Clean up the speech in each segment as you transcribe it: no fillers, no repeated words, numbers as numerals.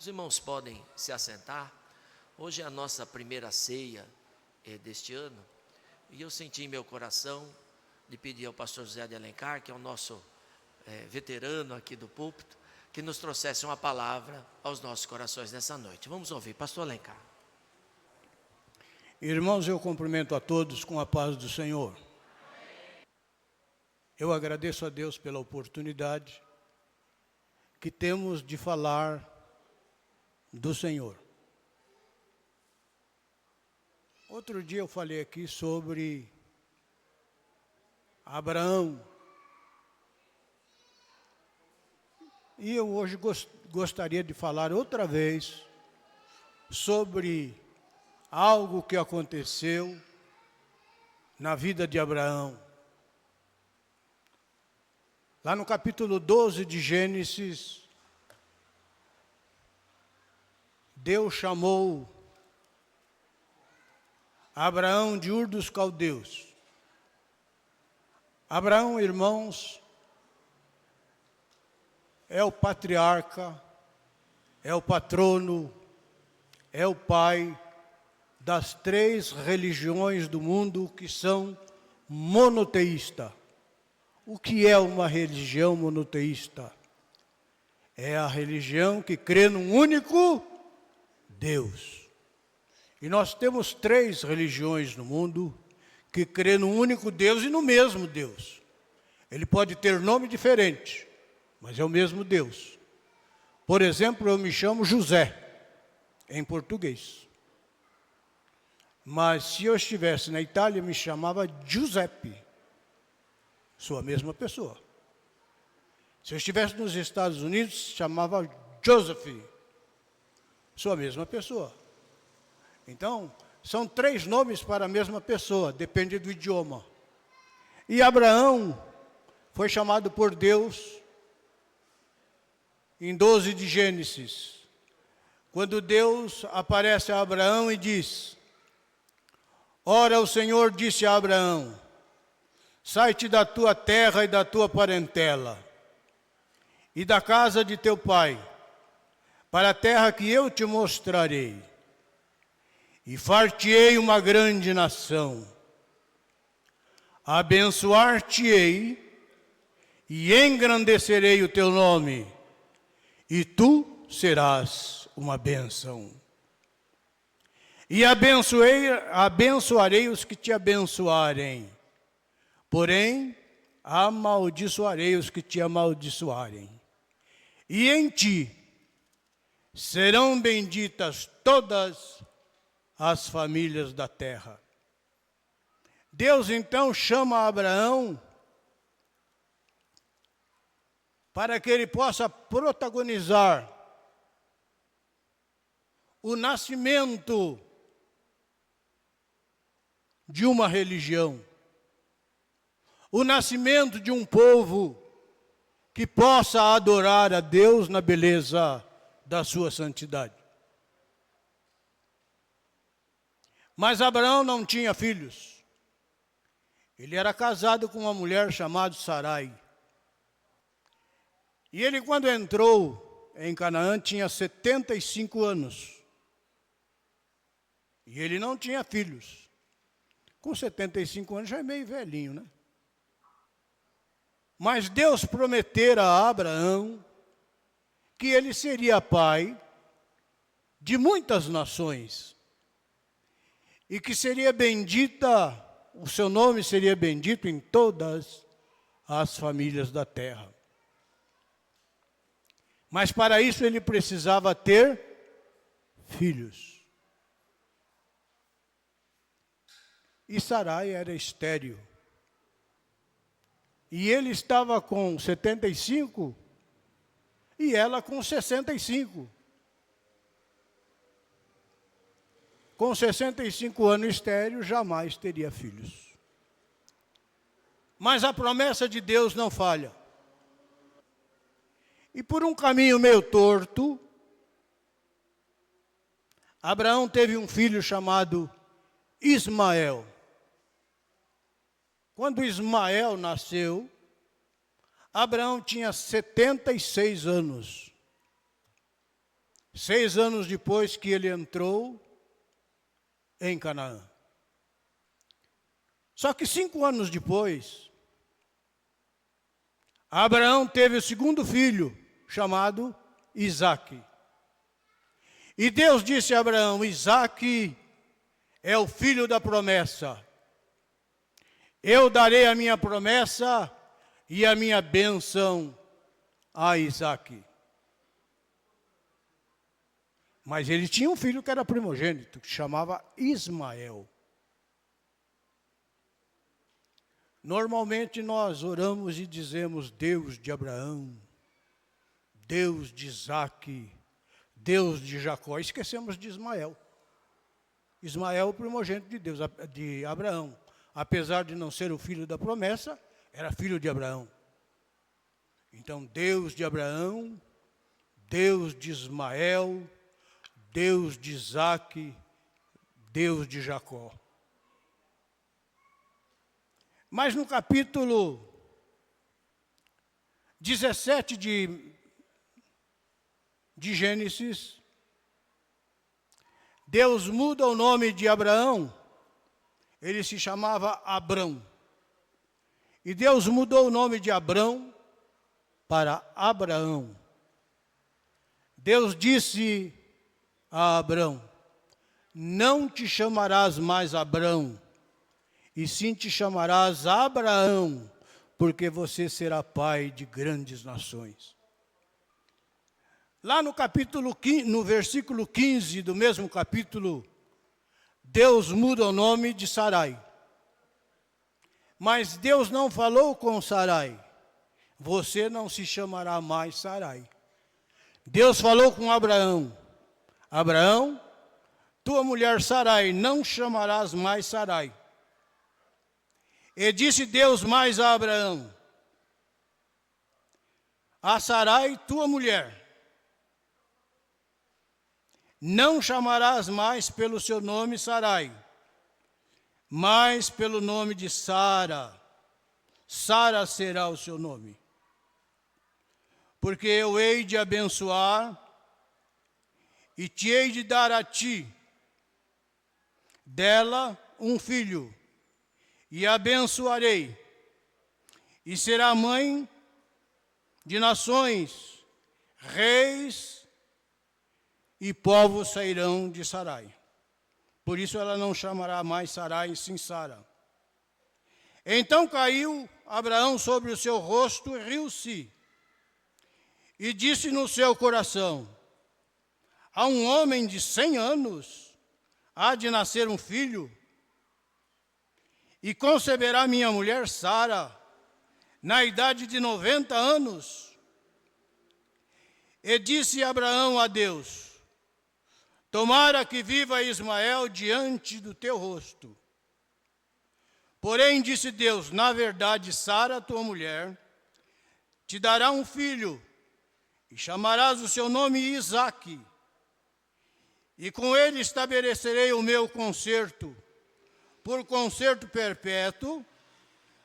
Os irmãos podem se assentar. Hoje é a nossa primeira ceia deste ano. E eu senti em meu coração de pedir ao pastor José de Alencar, que é o nosso veterano aqui do púlpito, que nos trouxesse uma palavra aos nossos corações nessa noite. Vamos ouvir, pastor Alencar. Irmãos, eu cumprimento a todos com a paz do Senhor. Eu agradeço a Deus pela oportunidade que temos de falar do Senhor. Outro dia eu falei aqui sobre Abraão. E eu hoje gostaria de falar outra vez sobre algo que aconteceu na vida de Abraão. Lá no capítulo 12 de Gênesis, Deus chamou Abraão de Ur dos Caldeus. Abraão, irmãos, é o patriarca, é o patrono, é o pai das 3 religiões do mundo que são monoteístas. O que é uma religião monoteísta? É a religião que crê num único Deus. E nós temos 3 religiões no mundo que crê num único Deus e no mesmo Deus. Ele pode ter nome diferente, mas é o mesmo Deus. Por exemplo, eu me chamo José, em português. Mas se eu estivesse na Itália, me chamava Giuseppe. Sou a mesma pessoa. Se eu estivesse nos Estados Unidos, chamava Joseph. Sou a mesma pessoa. Então, são 3 nomes para a mesma pessoa, depende do idioma. E Abraão foi chamado por Deus em 12 de Gênesis, quando Deus aparece a Abraão e diz: Ora, o Senhor disse a Abraão: sai-te da tua terra e da tua parentela, e da casa de teu pai, para a terra que eu te mostrarei, e far-te-ei uma grande nação. Abençoar-te-ei, e engrandecerei o teu nome, e tu serás uma bênção. E abençoarei os que te abençoarem, porém amaldiçoarei os que te amaldiçoarem. E em ti serão benditas todas as famílias da terra. Deus então chama Abraão para que ele possa protagonizar o nascimento de uma religião, o nascimento de um povo que possa adorar a Deus na beleza da sua santidade. Mas Abraão não tinha filhos. Ele era casado com uma mulher chamada Sarai. E ele, quando entrou em Canaã, tinha 75 anos. E ele não tinha filhos. Com 75 anos já é meio velhinho, né? Mas Deus prometera a Abraão que ele seria pai de muitas nações. E que seria bendita, o seu nome seria bendito em todas as famílias da terra. Mas para isso ele precisava ter filhos. E Sarai era estéril. E ele estava com 75 e ela com 65. Com 65 anos estéril, jamais teria filhos. Mas a promessa de Deus não falha. E por um caminho meio torto, Abraão teve um filho chamado Ismael. Quando Ismael nasceu, Abraão tinha 76 anos. 6 anos depois que ele entrou em Canaã. Só que 5 anos depois, Abraão teve o segundo filho, chamado Isaque. E Deus disse a Abraão: Isaque é o filho da promessa. Eu darei a minha promessa e a minha bênção a Isaque. Mas ele tinha um filho que era primogênito, que chamava Ismael. Normalmente nós oramos e dizemos: Deus de Abraão, Deus de Isaque, Deus de Jacó. Esquecemos de Ismael. Ismael, o primogênito de Deus, de Abraão. Apesar de não ser o filho da promessa, era filho de Abraão. Então, Deus de Abraão, Deus de Ismael, Deus de Isaque, Deus de Jacó. Mas no capítulo 17 de Gênesis, Deus muda o nome de Abraão. Ele se chamava Abrão. E Deus mudou o nome de Abrão para Abraão. Deus disse a Abrão: não te chamarás mais Abrão, e sim te chamarás Abraão, porque você será pai de grandes nações. Lá no versículo 15 do mesmo capítulo, Deus muda o nome de Sarai. Mas Deus não falou com Sarai: você não se chamará mais Sarai. Deus falou com Abraão: Abraão, tua mulher Sarai não chamarás mais Sarai. E disse Deus mais a Abraão: a Sarai, tua mulher, não chamarás mais pelo seu nome Sarai, mas pelo nome de Sara. Sara será o seu nome. Porque eu hei de abençoar e te hei de dar a ti dela um filho, e abençoarei, e será mãe de nações, reis e povos sairão de Sarai. Por isso ela não chamará mais Sarai, sim Sara. Então caiu Abraão sobre o seu rosto e riu-se, e disse no seu coração: a um homem de 100 anos há de nascer um filho, e conceberá minha mulher Sara na idade de 90 anos. E disse Abraão a Deus: tomara que viva Ismael diante do teu rosto. Porém, disse Deus: na verdade, Sara, tua mulher, te dará um filho, e chamarás o seu nome Isaque. E com ele estabelecerei o meu concerto, por concerto perpétuo,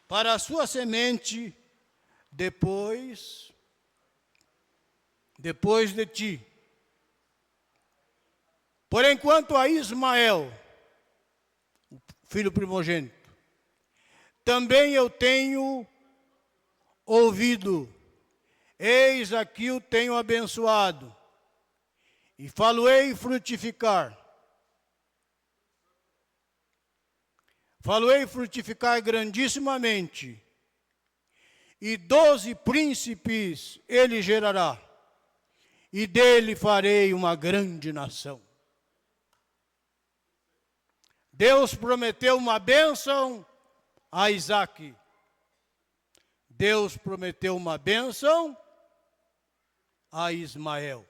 para a sua semente depois de ti. Porém, quanto a Ismael, o filho primogênito, também eu tenho ouvido, eis aqui o tenho abençoado, e falo-ei frutificar. Falo-ei frutificar grandissimamente, e 12 príncipes ele gerará, e dele farei uma grande nação. Deus prometeu uma bênção a Isaque. Deus prometeu uma bênção a Ismael.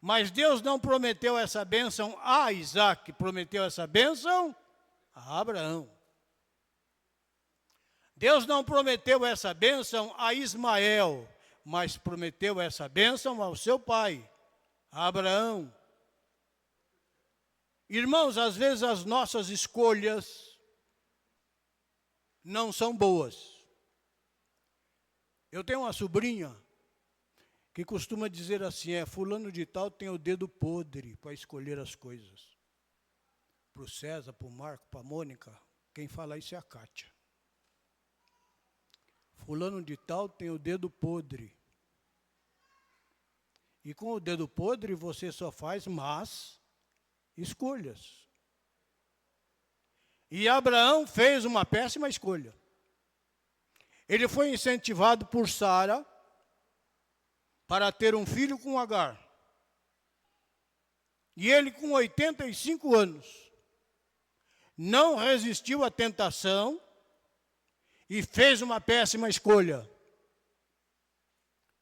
Mas Deus não prometeu essa bênção a Isaque, prometeu essa bênção a Abraão. Deus não prometeu essa bênção a Ismael, mas prometeu essa bênção ao seu pai, a Abraão. Irmãos, às vezes as nossas escolhas não são boas. Eu tenho uma sobrinha que costuma dizer assim, fulano de tal tem o dedo podre para escolher as coisas. Para o César, para o Marco, para a Mônica, quem fala isso é a Kátia. Fulano de tal tem o dedo podre. E com o dedo podre você só faz más escolhas. E Abraão fez uma péssima escolha. Ele foi incentivado por Sara para ter um filho com Agar. E ele, com 85 anos, não resistiu à tentação e fez uma péssima escolha.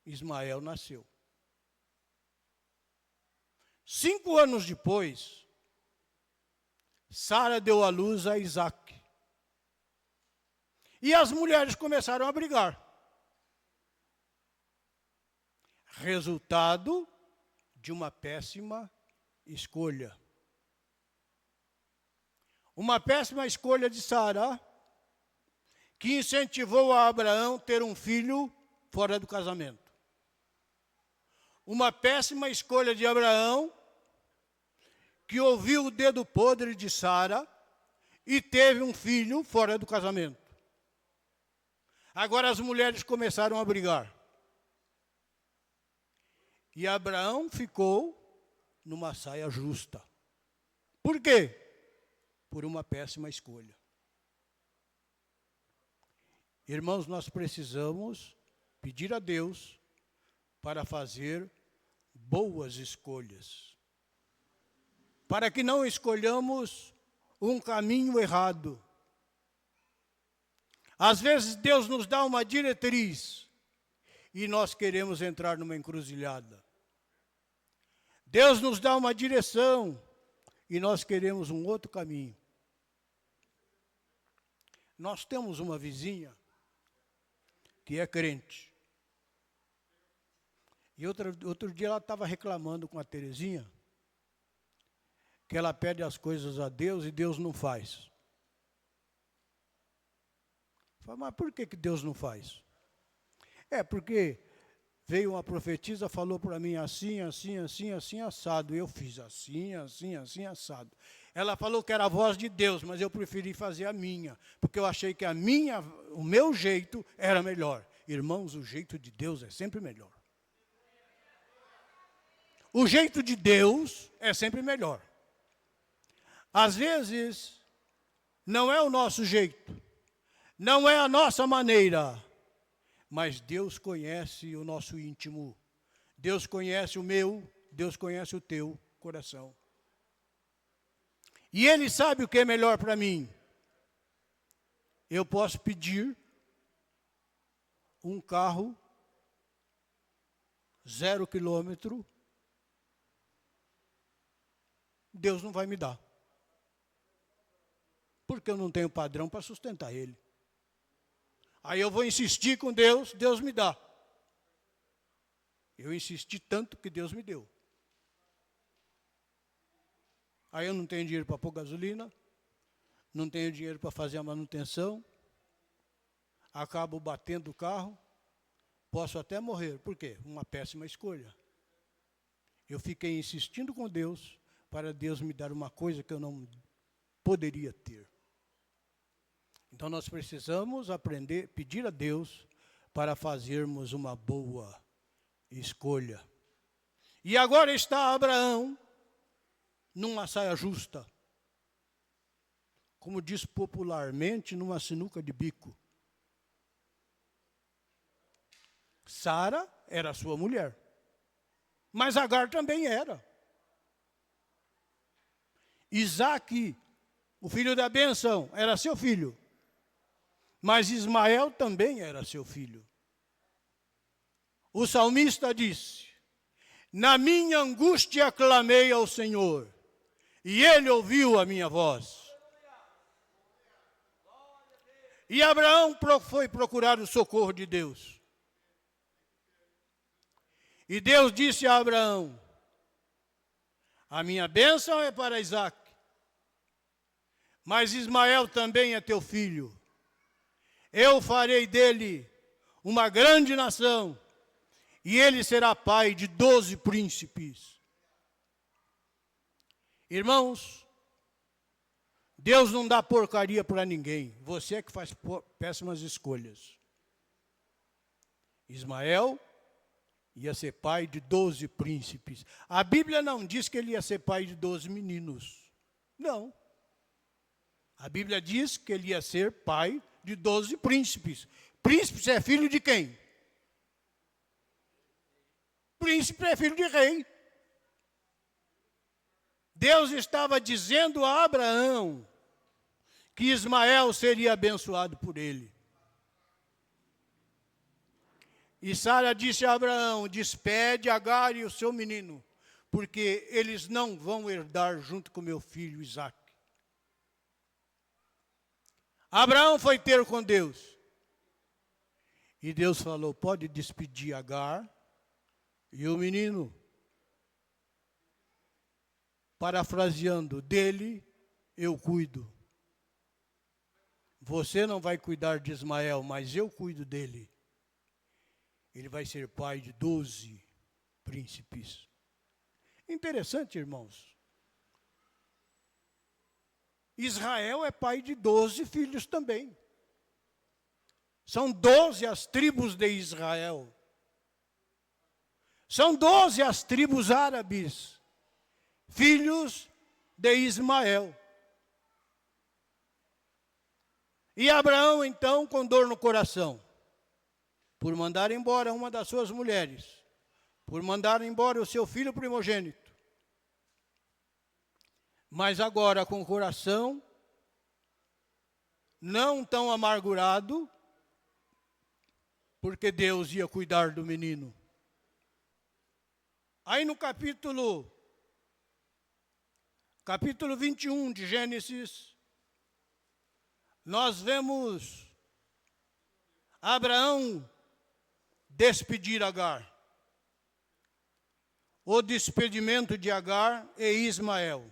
Ismael nasceu. 5 anos depois, Sara deu à luz a Isaac. E as mulheres começaram a brigar. Resultado de uma péssima escolha. Uma péssima escolha de Sara, que incentivou a Abraão a ter um filho fora do casamento. Uma péssima escolha de Abraão, que ouviu o dedo podre de Sara e teve um filho fora do casamento. Agora as mulheres começaram a brigar. E Abraão ficou numa saia justa. Por quê? Por uma péssima escolha. Irmãos, nós precisamos pedir a Deus para fazer boas escolhas. Para que não escolhamos um caminho errado. Às vezes Deus nos dá uma diretriz e nós queremos entrar numa encruzilhada. Deus nos dá uma direção e nós queremos um outro caminho. Nós temos uma vizinha que é crente. E outro dia ela estava reclamando com a Terezinha que ela pede as coisas a Deus e Deus não faz. Eu falei, mas por que Deus não faz? Porque veio uma profetisa, falou para mim assim, assim, assim, assim, assado. Eu fiz assim, assim, assim, assado. Ela falou que era a voz de Deus, mas eu preferi fazer a minha, porque eu achei que o meu jeito era melhor. Irmãos, o jeito de Deus é sempre melhor. O jeito de Deus é sempre melhor. Às vezes, não é o nosso jeito, não é a nossa maneira, mas Deus conhece o nosso íntimo. Deus conhece o meu, Deus conhece o teu coração. E Ele sabe o que é melhor para mim. Eu posso pedir um carro 0 quilômetro, Deus não vai me dar. Porque eu não tenho padrão para sustentar ele. Aí eu vou insistir com Deus, Deus me dá. Eu insisti tanto que Deus me deu. Aí eu não tenho dinheiro para pôr gasolina, não tenho dinheiro para fazer a manutenção, acabo batendo o carro, posso até morrer. Por quê? Uma péssima escolha. Eu fiquei insistindo com Deus para Deus me dar uma coisa que eu não poderia ter. Então nós precisamos aprender, pedir a Deus para fazermos uma boa escolha. E agora está Abraão numa saia justa. Como diz popularmente, numa sinuca de bico. Sara era sua mulher. Mas Agar também era. Isaac, o filho da bênção, era seu filho. Mas Ismael também era seu filho. O salmista disse: na minha angústia clamei ao Senhor, e Ele ouviu a minha voz. E Abraão foi procurar o socorro de Deus. E Deus disse a Abraão: a minha bênção é para Isaac, mas Ismael também é teu filho. Eu farei dele uma grande nação, e ele será pai de 12 príncipes. Irmãos, Deus não dá porcaria para ninguém. Você é que faz péssimas escolhas. Ismael ia ser pai de 12 príncipes. A Bíblia não diz que ele ia ser pai de 12 meninos. Não. A Bíblia diz que ele ia ser pai de 12 príncipes. Príncipe é filho de quem? Príncipe é filho de rei. Deus estava dizendo a Abraão que Ismael seria abençoado por ele. E Sara disse a Abraão: despede Agar e o seu menino, porque eles não vão herdar junto com meu filho Isaque. Abraão foi ter com Deus. E Deus falou: pode despedir Agar e o menino. Parafraseando, dele eu cuido. Você não vai cuidar de Ismael, mas eu cuido dele. Ele vai ser pai de 12 príncipes. Interessante, irmãos. Israel é pai de 12 filhos também. São 12 as tribos de Israel. São 12 as tribos árabes, filhos de Ismael. E Abraão, então, com dor no coração, por mandar embora uma das suas mulheres, por mandar embora o seu filho primogênito, mas agora com o coração não tão amargurado, porque Deus ia cuidar do menino. Aí no capítulo 21 de Gênesis, nós vemos Abraão despedir Agar. O despedimento de Agar e Ismael.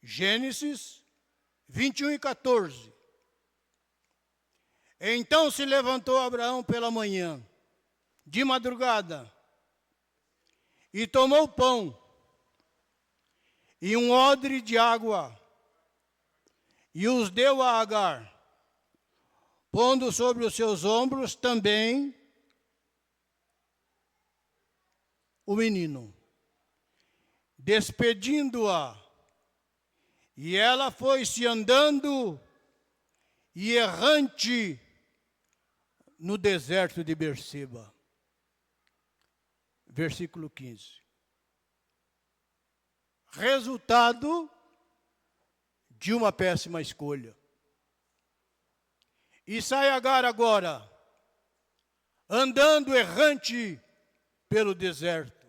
Gênesis 21 e 14. Então se levantou Abraão pela manhã, de madrugada, e tomou pão e um odre de água, e os deu a Agar, pondo sobre os seus ombros também o menino, despedindo-a. E ela foi-se andando e errante no deserto de Berseba. Versículo 15. Resultado de uma péssima escolha. E sai Agar agora, andando errante pelo deserto.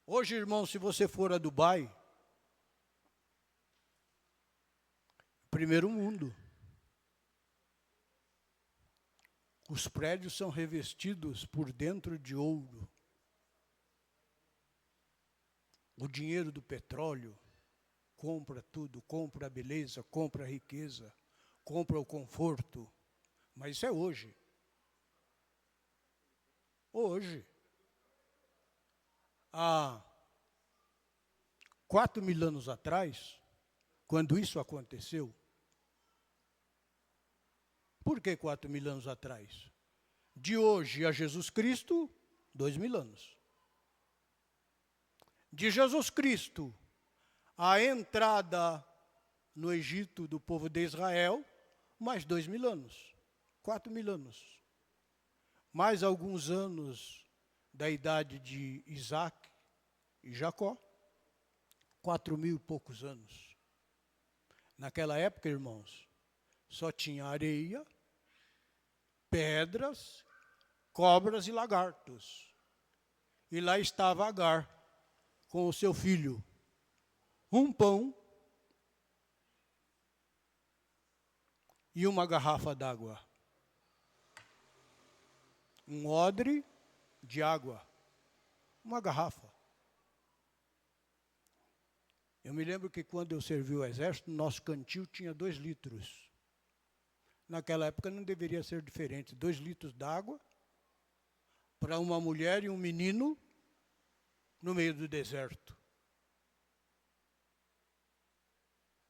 Hoje, irmão, se você for a Dubai, primeiro mundo, os prédios são revestidos por dentro de ouro. O dinheiro do petróleo compra tudo, compra a beleza, compra a riqueza, compra o conforto. Mas isso é hoje. Hoje. Há 4.000 anos atrás, quando isso aconteceu. Por que 4.000 anos atrás? De hoje a Jesus Cristo, 2.000 anos. De Jesus Cristo à entrada no Egito do povo de Israel, mais 2.000 anos, 4.000 anos. Mais alguns anos da idade de Isaac e Jacó, 4.000 e poucos anos. Naquela época, irmãos, só tinha areia, pedras, cobras e lagartos. E lá estava Agar com o seu filho. Um pão e uma garrafa d'água. Um odre de água. Uma garrafa. Eu me lembro que quando eu servi o exército, nosso cantil tinha 2 litros. naquela época não deveria ser diferente. 2 litros d'água para uma mulher e um menino no meio do deserto.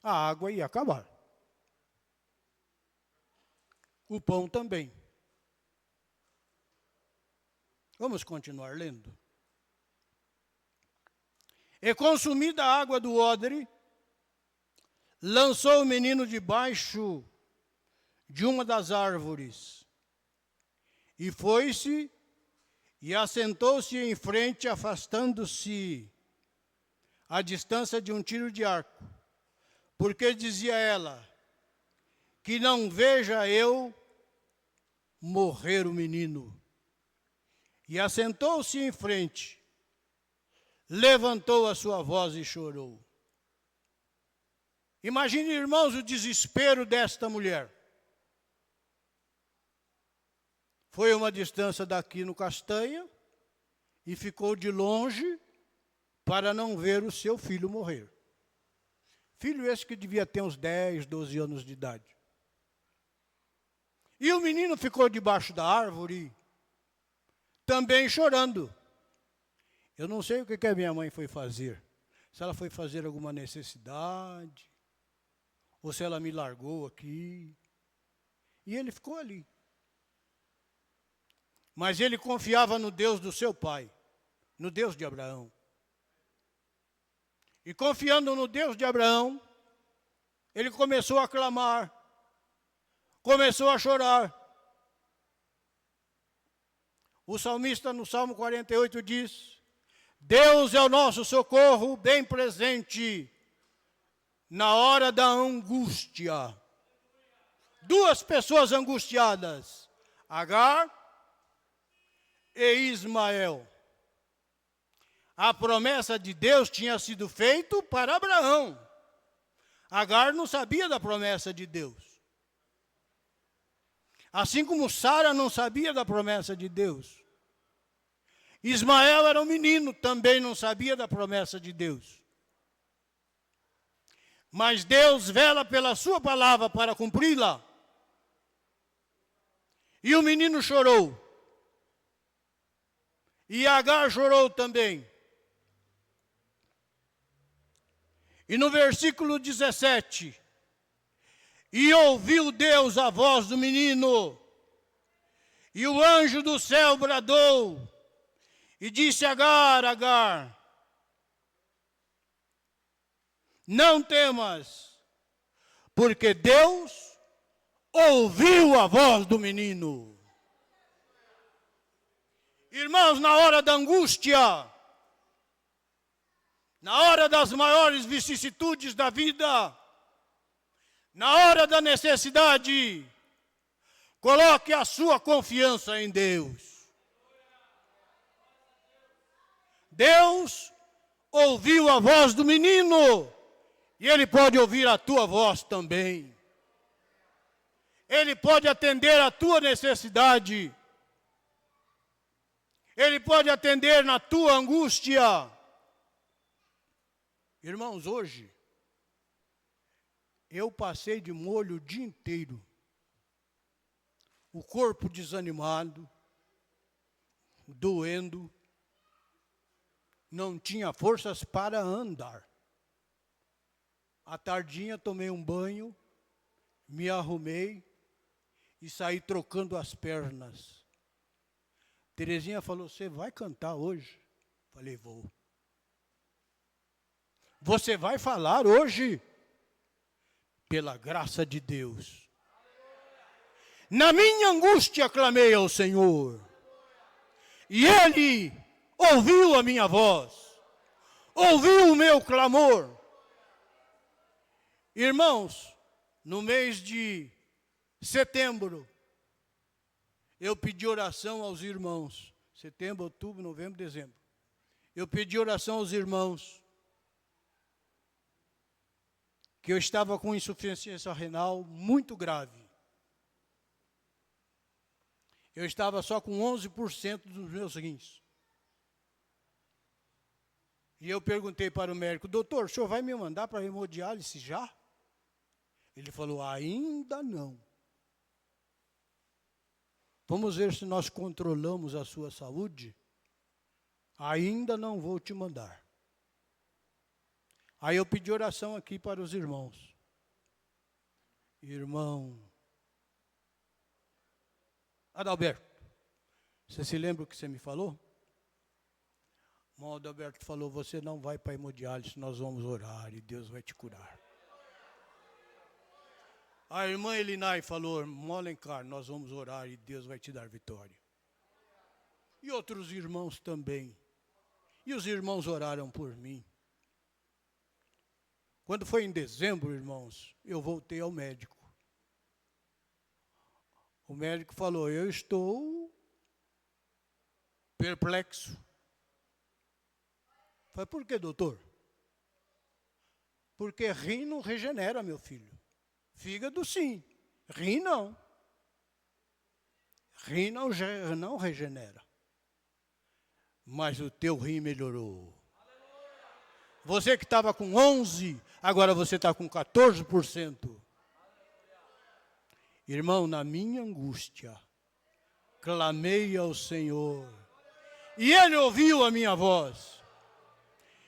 A água ia acabar. O pão também. Vamos continuar lendo. E consumida a água do odre, lançou o menino debaixo de uma das árvores. E foi-se e assentou-se em frente, afastando-se à distância de um tiro de arco. Porque dizia ela, que não veja eu morrer o menino. E assentou-se em frente, levantou a sua voz e chorou. Imagine, irmãos, o desespero desta mulher. Foi uma distância daqui no Castanha e ficou de longe para não ver o seu filho morrer. Filho esse que devia ter uns 10, 12 anos de idade. E o menino ficou debaixo da árvore, também chorando. Eu não sei o que a minha mãe foi fazer. Se ela foi fazer alguma necessidade, ou se ela me largou aqui. E ele ficou ali. Mas ele confiava no Deus do seu pai, no Deus de Abraão. E confiando no Deus de Abraão, ele começou a clamar, começou a chorar. O salmista no Salmo 48 diz, Deus é o nosso socorro bem presente na hora da angústia. 2 pessoas angustiadas, Agar e Ismael. A promessa de Deus tinha sido feita para Abraão. Agar não sabia da promessa de Deus. Assim como Sara não sabia da promessa de Deus. Ismael era um menino, também não sabia da promessa de Deus. Mas Deus vela pela sua palavra para cumpri-la. E o menino chorou. E Agar chorou também. E no versículo 17, e ouviu Deus a voz do menino, e o anjo do céu bradou, e disse a Agar, Agar, não temas, porque Deus ouviu a voz do menino. Irmãos, na hora da angústia, na hora das maiores vicissitudes da vida, na hora da necessidade, coloque a sua confiança em Deus. Deus ouviu a voz do menino e Ele pode ouvir a tua voz também. Ele pode atender a tua necessidade. Ele pode atender na tua angústia. Irmãos, hoje, eu passei de molho o dia inteiro. O corpo desanimado, doendo, não tinha forças para andar. À tardinha tomei um banho, me arrumei e saí trocando as pernas. Terezinha falou, você vai cantar hoje? Falei, vou. Você vai falar hoje? Pela graça de Deus. Na minha angústia clamei ao Senhor. E Ele ouviu a minha voz. Ouviu o meu clamor. Irmãos, no mês de setembro, eu pedi oração aos irmãos. Setembro, outubro, novembro, dezembro. Eu pedi oração aos irmãos. Que eu estava com insuficiência renal muito grave. Eu estava só com 11% dos meus rins. E eu perguntei para o médico, doutor, o senhor vai me mandar para hemodiálise já? Ele falou, ainda não. Vamos ver se nós controlamos a sua saúde. Ainda não vou te mandar. Aí eu pedi oração aqui para os irmãos. Irmão Adalberto, você se lembra o que você me falou? O irmão Adalberto falou, você não vai para a hemodiálise, nós vamos orar e Deus vai te curar. A irmã Elinai falou, irmão Alencar, nós vamos orar e Deus vai te dar vitória. E outros irmãos também. E os irmãos oraram por mim. Quando foi em dezembro, irmãos, eu voltei ao médico. O médico falou, eu estou perplexo. Falei, por que, doutor? Porque rim não regenera, meu filho. Fígado, sim. Rim, não. Rim não regenera. Mas o teu rim melhorou. Você que estava com 11, agora você está com 14%. Irmão, na minha angústia, clamei ao Senhor. E Ele ouviu a minha voz.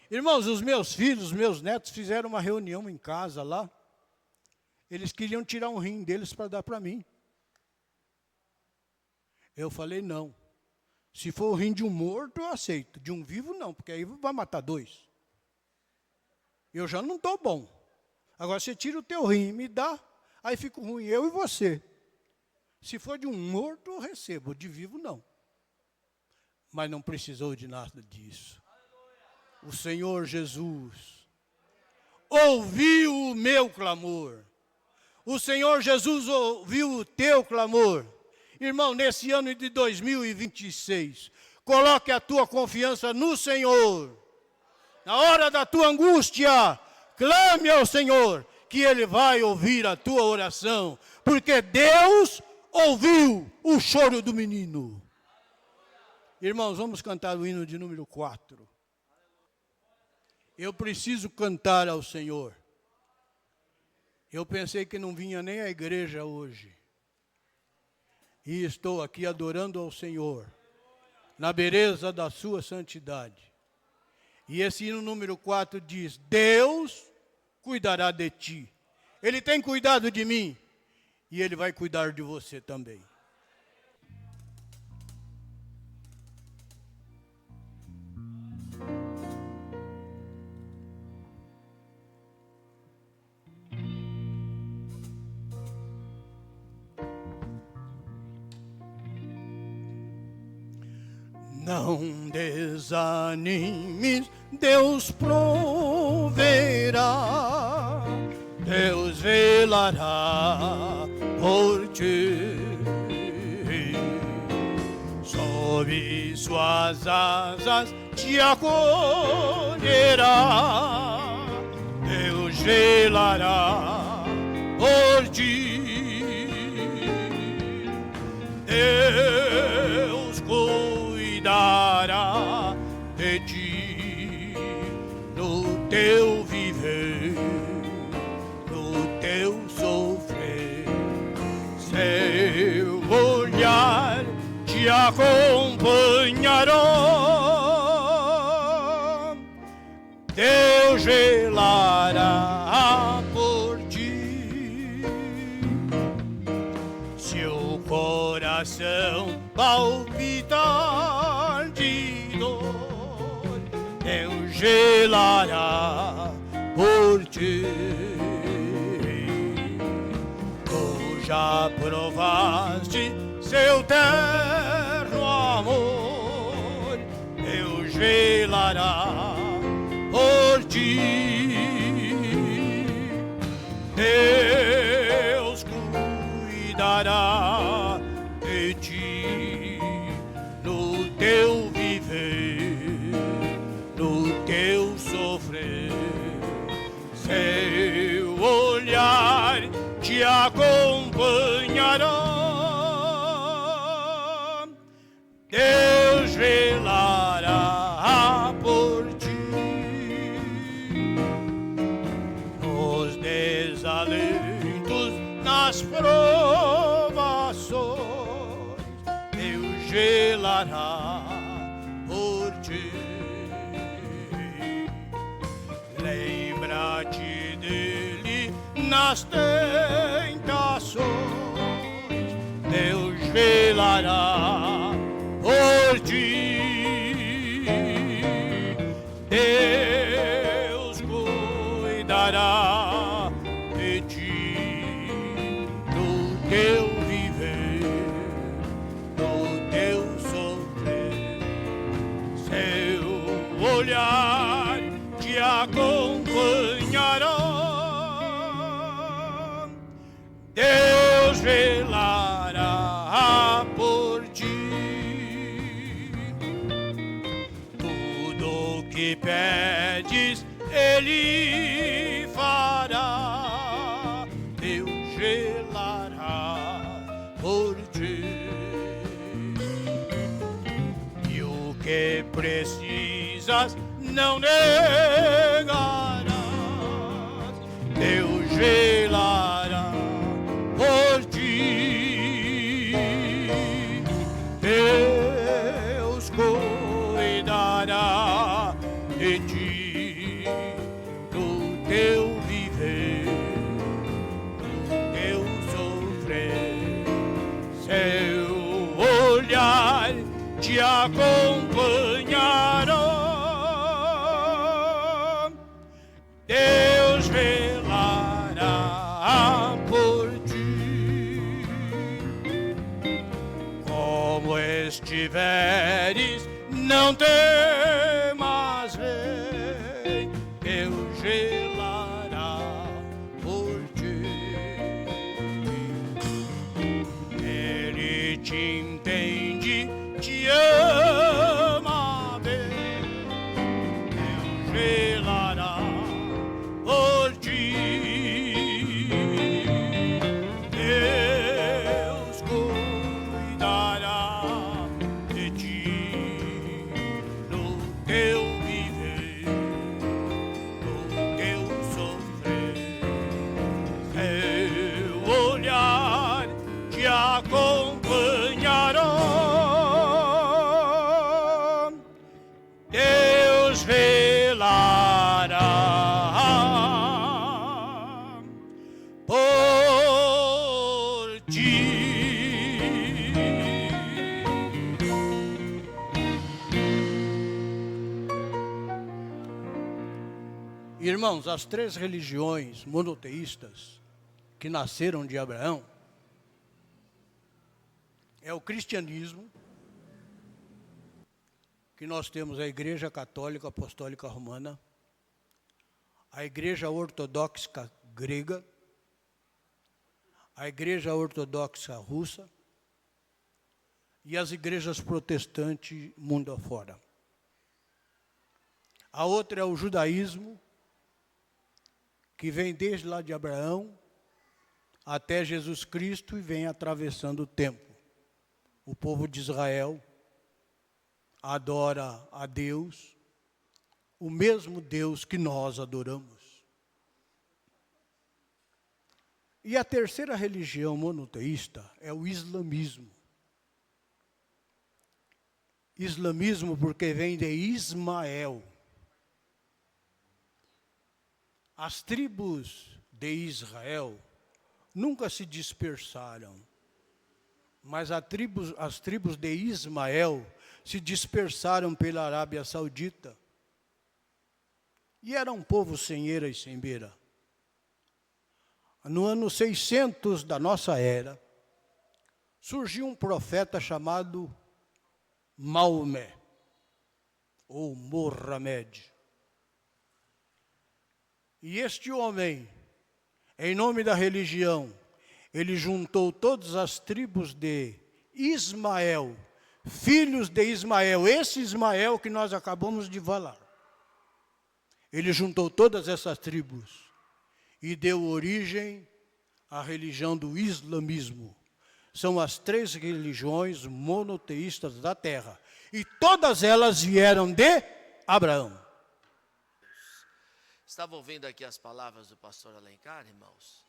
Irmãos, os meus filhos, os meus netos fizeram uma reunião em casa lá. Eles queriam tirar um rim deles para dar para mim. Eu falei, não. Se for o rim de um morto, eu aceito. De um vivo, não, porque aí vai matar 2. Eu já não estou bom. Agora, você tira o teu rim e me dá, aí fica ruim eu e você. Se for de um morto, eu recebo. De vivo, não. Mas não precisou de nada disso. O Senhor Jesus ouviu o meu clamor. O Senhor Jesus ouviu o teu clamor. Irmão, nesse ano de 2026, coloque a tua confiança no Senhor. Na hora da tua angústia, clame ao Senhor, que Ele vai ouvir a tua oração. Porque Deus ouviu o choro do menino. Irmãos, vamos cantar o hino de número 4. Eu preciso cantar ao Senhor. Eu pensei que não vinha nem à igreja hoje. E estou aqui adorando ao Senhor, na beleza da sua santidade. E esse hino número 4 diz, Deus cuidará de ti. Ele tem cuidado de mim. E Ele vai cuidar de você também. Não desanimes, Deus proverá, Deus velará por ti. Sob suas asas te acolherá, Deus velará por ti. Deus cuidará de ti no teu viver, no teu sofrer. Seu olhar te acompanhará, Deus velará por ti. Seu coração palpitar de dor, Deus velará por ti. Tu já provaste seu terno amor, Deus velará por ti. Deus cuidará de ti no teu viver, no teu sofrer. Seu olhar te acompanhará, Deus velará por ti. ti. Lembra-te dele nas tentações, Deus velará por ti. Deus cuidará de ti no teu viver, no teu sofrer. Seu olhar te acompanhará. Deus velará por ti. Tudo que pedes, Ele fará. Deus velará por ti. E o que precisas não negarás. Deus velará por ti. Deus cuidará de ti no teu viver, no teu sofrer. Seu olhar te acompanhará. Deus velará por ti. Como estiveres, não temas, vem, Deus velará por ti. Ele te entende, te ama, vem, Deus velará por ti. Deus cuidará de ti no teu viver, no teu sofrer. Seu olhar te acompanhará. Deus velará por ti. Irmãos, as três religiões monoteístas que nasceram de Abraão é o cristianismo, que nós temos a Igreja Católica Apostólica Romana, a Igreja Ortodoxa Grega, a Igreja Ortodoxa Russa e as igrejas protestantes mundo afora. A outra é o judaísmo, que vem desde lá de Abraão até Jesus Cristo e vem atravessando o tempo. O povo de Israel adora a Deus, o mesmo Deus que nós adoramos. E a terceira religião monoteísta é o islamismo. Islamismo porque vem de Ismael. As tribos de Israel nunca se dispersaram, mas as tribos de Ismael se dispersaram pela Arábia Saudita. E era um povo sem eira e sem beira. No ano 600 da nossa era, surgiu um profeta chamado Maomé, ou Mohamed. E este homem, em nome da religião, ele juntou todas as tribos de Ismael, filhos de Ismael, esse Ismael que nós acabamos de falar. Ele juntou todas essas tribos e deu origem à religião do islamismo. São as três religiões monoteístas da terra. E todas elas vieram de Abraão. Estavam ouvindo aqui as palavras do pastor Alencar, irmãos?